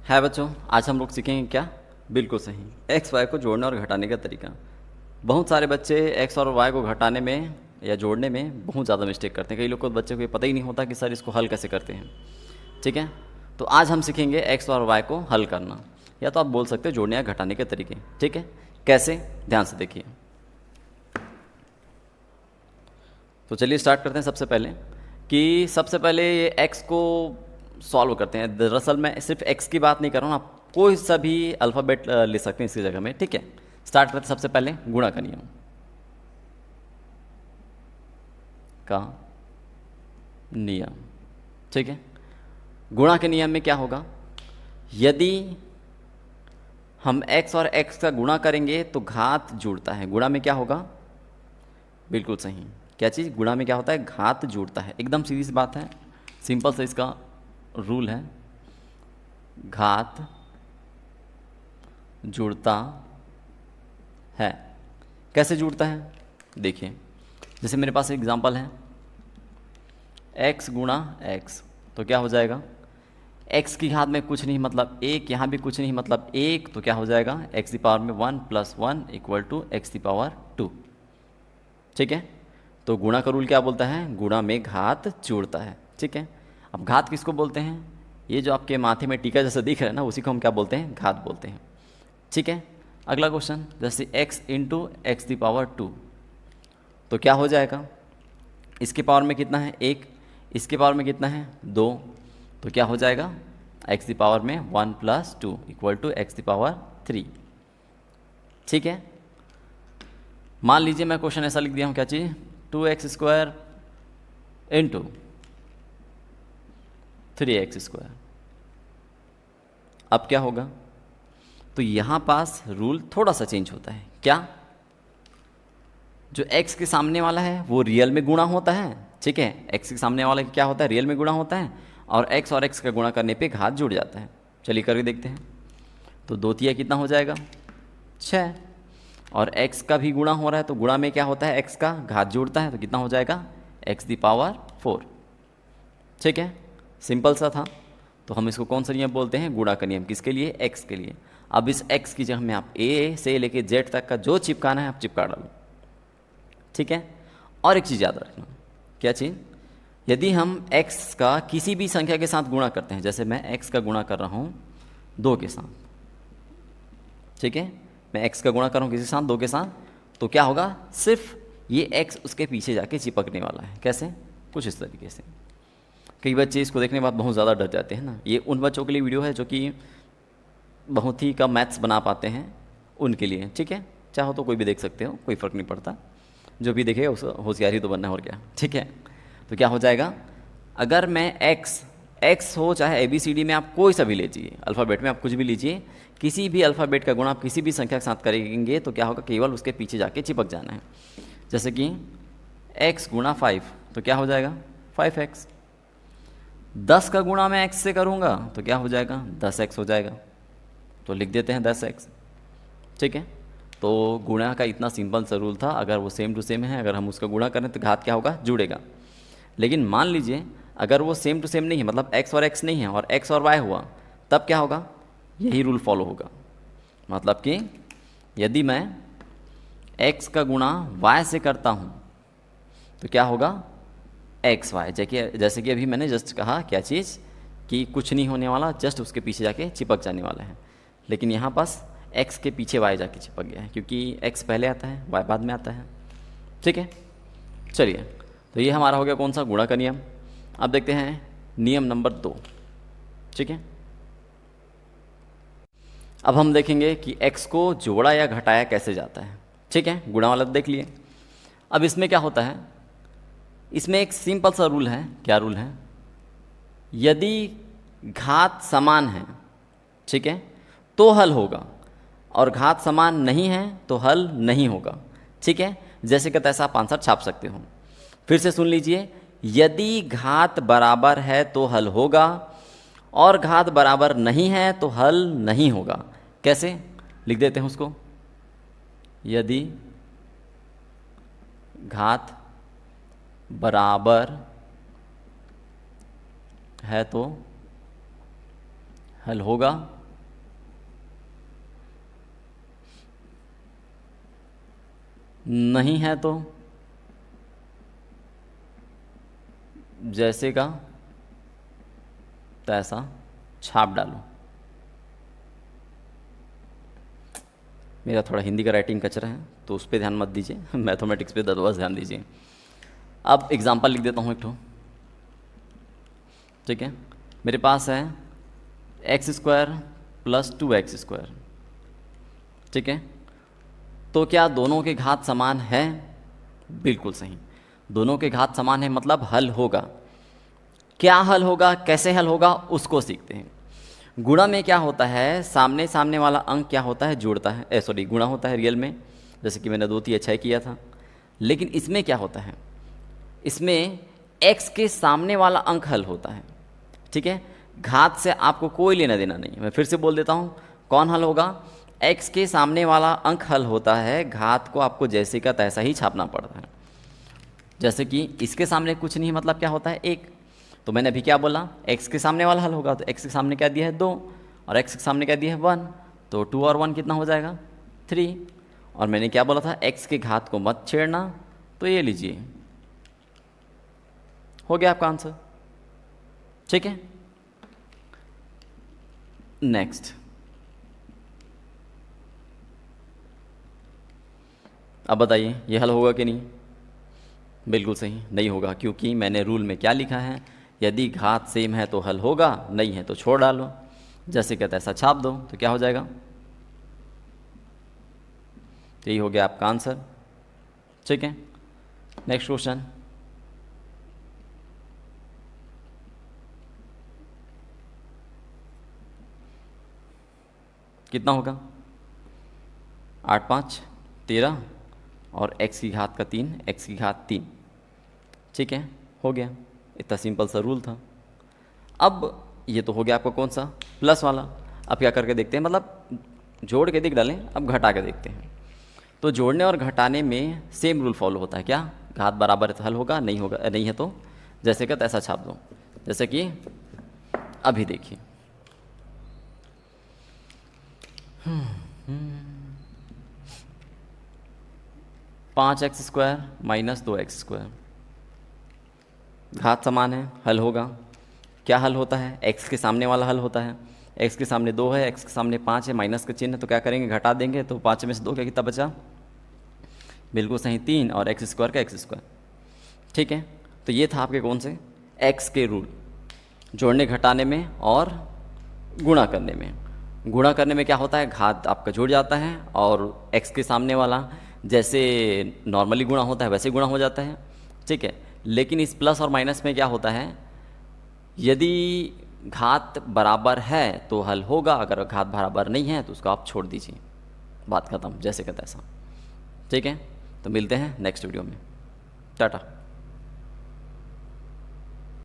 है बच्चों, आज हम लोग सीखेंगे क्या? बिल्कुल सही, एक्स वाई को जोड़ने और घटाने का तरीका। बहुत सारे बच्चे एक्स और वाई को घटाने में या जोड़ने में बहुत ज़्यादा मिस्टेक करते हैं। कई लोग को बच्चे को ये पता ही नहीं होता कि सर इसको हल कैसे करते हैं। ठीक है, तो आज हम सीखेंगे एक्स और वाई को हल करना, या तो आप बोल सकते हो जोड़ने या घटाने के तरीके। ठीक है, कैसे? ध्यान से देखिए। तो चलिए स्टार्ट करते हैं। सबसे पहले ये एक्स को सॉल्व करते हैं। दरअसल मैं सिर्फ एक्स की बात नहीं कर रहा हूँ, आप कोई सा भी अल्फ़ाबेट ले सकते हैं इसकी जगह में। ठीक है, स्टार्ट करते हैं सबसे पहले गुणा का नियम का नियम। ठीक है, गुणा के नियम में क्या होगा? यदि हम x और x का गुणा करेंगे तो घात जुड़ता है। गुणा में क्या होगा? बिल्कुल सही, क्या चीज़? गुणा में क्या होता है? घात जुड़ता है। एकदम सीधी सी बात है, सिंपल सा इसका रूल है, घात जुड़ता है। कैसे जुड़ता है? देखिए, जैसे मेरे पास एक एग्जांपल है, x गुणा x, तो क्या हो जाएगा? x की घात में कुछ नहीं मतलब एक, यहाँ भी कुछ नहीं मतलब एक, तो क्या हो जाएगा? x की पावर में 1 + 1 = x की पावर 2। ठीक है, तो गुणा का रूल क्या बोलता है? गुणा में घात जुड़ता है। ठीक है, अब घात किसको बोलते हैं? ये जो आपके माथे में टीका जैसा दिख रहा है ना, उसी को हम क्या बोलते हैं? घात बोलते हैं। ठीक है, अगला क्वेश्चन, जैसे x × x की पावर 2, तो क्या हो जाएगा? इसके पावर में कितना है? 1, इसके पावर में कितना है? 2, तो क्या हो जाएगा? x की पावर में 1 + 2 = x की पावर 3। ठीक है, मान लीजिए मैं क्वेश्चन ऐसा लिख दिया हूँ, क्या चीज़? 2x² × 3x²। अब क्या होगा? तो यहाँ पास रूल थोड़ा सा चेंज होता है। क्या? जो x के सामने वाला है वो रियल में गुणा होता है। ठीक है, x के सामने वाला क्या होता है? रियल में गुणा होता है, और x और x का गुणा करने पे घात जुड़ जाता है। चलिए करके देखते हैं। तो 2 तिया कितना हो जाएगा? 6, और x का भी गुणा हो रहा है, तो गुणा में क्या होता है? x का घात जुड़ता है, तो कितना हो जाएगा? x की पावर 4। ठीक है, सिंपल सा था। तो हम इसको कौन सा नियम बोलते हैं? गुणा का नियम। किसके लिए? x के लिए। अब इस x की जगह में आप a से लेके z तक का जो चिपकाना है आप चिपका डालो। ठीक है, और एक चीज़ याद रखना। क्या चीज़? यदि हम x का किसी भी संख्या के साथ गुणा करते हैं, जैसे मैं x का गुणा कर रहा हूँ 2 के साथ, ठीक है, मैं x का गुणा कर रहा हूँ किसी के साथ? 2 के साथ, तो क्या होगा? सिर्फ ये x उसके पीछे जाके चिपकने वाला है। कैसे? कुछ इस तरीके से। कई बच्चे इसको देखने के बाद बहुत ज़्यादा डर जाते हैं ना। ये उन बच्चों के लिए वीडियो है जो कि बहुत ही कम मैथ्स बना पाते हैं, उनके लिए। ठीक है, चाहो तो कोई भी देख सकते हो, कोई फ़र्क नहीं पड़ता। जो भी देखेगा उस होशियार ही तो बनना है, और क्या। ठीक है, तो क्या हो जाएगा? अगर मैं x हो चाहे ABCD में, आप कोई सा भी लीजिए, अल्फ़ाबेट में आप कुछ भी लीजिए, किसी भी अल्फ़ाबेट का गुणा आप किसी भी संख्या के साथ करेंगे तो क्या होगा? केवल उसके पीछे जाके चिपक जाना है। जैसे कि x × 5, तो क्या हो जाएगा? 5x। 10 का गुणा मैं x से करूँगा तो क्या हो जाएगा? 10x हो जाएगा। तो लिख देते हैं 10x। ठीक है, तो गुणा का इतना सिंपल सा रूल था। अगर वो सेम टू सेम है, अगर हम उसका गुणा करें तो घात क्या होगा? जुड़ेगा। लेकिन मान लीजिए अगर वो सेम टू सेम नहीं है, मतलब x और x नहीं है और x और y हुआ, तब क्या होगा? यही रूल फॉलो होगा। मतलब कि यदि मैं x का गुणा y से करता हूँ तो क्या होगा? XY। जैसे कि अभी मैंने जस्ट कहा, क्या चीज़? कि कुछ नहीं होने वाला, जस्ट उसके पीछे जाके चिपक जाने वाला है। लेकिन यहाँ पास x के पीछे y जाके चिपक गया है, क्योंकि x पहले आता है, y बाद में आता है। ठीक है, चलिए, तो ये हमारा हो गया कौन सा? गुणा का नियम। अब देखते हैं नियम नंबर 2। ठीक है, अब हम देखेंगे कि x को जोड़ा या घटाया कैसे जाता है। ठीक है, गुणा वाला देख लिए। अब इसमें क्या होता है? इसमें एक सिंपल सा रूल है। क्या रूल है? यदि घात समान है, ठीक है, तो हल होगा, और घात समान नहीं है तो हल नहीं होगा। ठीक है, जैसे कि तैसा आप आंसर छाप सकते हो। फिर से सुन लीजिए, यदि घात बराबर है तो हल होगा, और घात बराबर नहीं है तो हल नहीं होगा। कैसे? लिख देते हैं उसको। यदि घात बराबर है तो हल होगा, नहीं है तो जैसे का तैसा छाप डालो। मेरा थोड़ा हिंदी का राइटिंग कचरा है तो उस पर ध्यान मत दीजिए, मैथमेटिक्स पे बस ध्यान दीजिए। अब एग्जांपल लिख देता हूँ एक ठो, ठीक है। मेरे पास है x² + 2x², ठीक है। तो क्या दोनों के घात समान है? बिल्कुल सही, दोनों के घात समान है मतलब हल होगा। क्या हल होगा, कैसे हल होगा, उसको सीखते हैं। गुणा में क्या होता है, सामने सामने वाला अंक क्या होता है, जोड़ता है, सॉरी गुणा होता है रियल में, जैसे कि मैंने 2 3 6 किया था। लेकिन इसमें क्या होता है, इसमें x के सामने वाला अंक हल होता है, ठीक है। घात से आपको कोई लेना देना नहीं है। मैं फिर से बोल देता हूँ, कौन हल होगा, x के सामने वाला अंक हल होता है, घात को आपको जैसे का तैसा ही छापना पड़ता है। जैसे कि इसके सामने कुछ नहीं मतलब क्या होता है 1, तो मैंने अभी क्या बोला, x के सामने वाला हल होगा, तो x के सामने क्या दिया है 2 और x के सामने क्या दिया है 1, तो 2 और 1 कितना हो जाएगा 3। और मैंने क्या बोला था, x के घात को मत छेड़ना, तो ये लीजिए, हो गया आपका आंसर, ठीक है। नेक्स्ट, अब बताइए ये हल होगा कि नहीं? बिल्कुल सही नहीं होगा, क्योंकि मैंने रूल में क्या लिखा है, यदि घात सेम है तो हल होगा, नहीं है तो छोड़ डालो, जैसे कहता है ऐसा छाप दो, तो क्या हो जाएगा, यही हो गया आपका आंसर, ठीक है। नेक्स्ट क्वेश्चन, कितना होगा, 8 5 13 और x की घात का 3, x की घात 3, ठीक है, हो गया। इतना सिंपल सा रूल था। अब ये तो हो गया आपका कौन सा, प्लस वाला। अब क्या करके देखते हैं, मतलब जोड़ के देख डालें, अब घटा के देखते हैं। तो जोड़ने और घटाने में सेम रूल फॉलो होता है, क्या, घात बराबर है तो हल होगा, नहीं होगा, नहीं है तो जैसे का तैसा छाप दो। जैसे कि अभी देखिए, 5x² - 2x², घात समान है, हल होगा। क्या हल होता है, x के सामने वाला हल होता है। x के सामने 2 है, x के सामने 5 है, माइनस का चिन्ह है, तो क्या करेंगे, घटा देंगे, तो 5 में से 2 क्या कितना बचा, बिल्कुल सही 3, और x² का x², ठीक है। तो ये था आपके कौन से, x के रूल, जोड़ने घटाने में और गुणा करने में। गुणा करने में क्या होता है, घात आपका जुड़ जाता है और x के सामने वाला जैसे नॉर्मली गुणा होता है वैसे गुणा हो जाता है, ठीक है। लेकिन इस प्लस और माइनस में क्या होता है, यदि घात बराबर है तो हल होगा, अगर घात बराबर नहीं है तो उसको आप छोड़ दीजिए, बात खत्म, जैसे का तैसा, ठीक है। तो मिलते हैं नेक्स्ट वीडियो में, टाटा।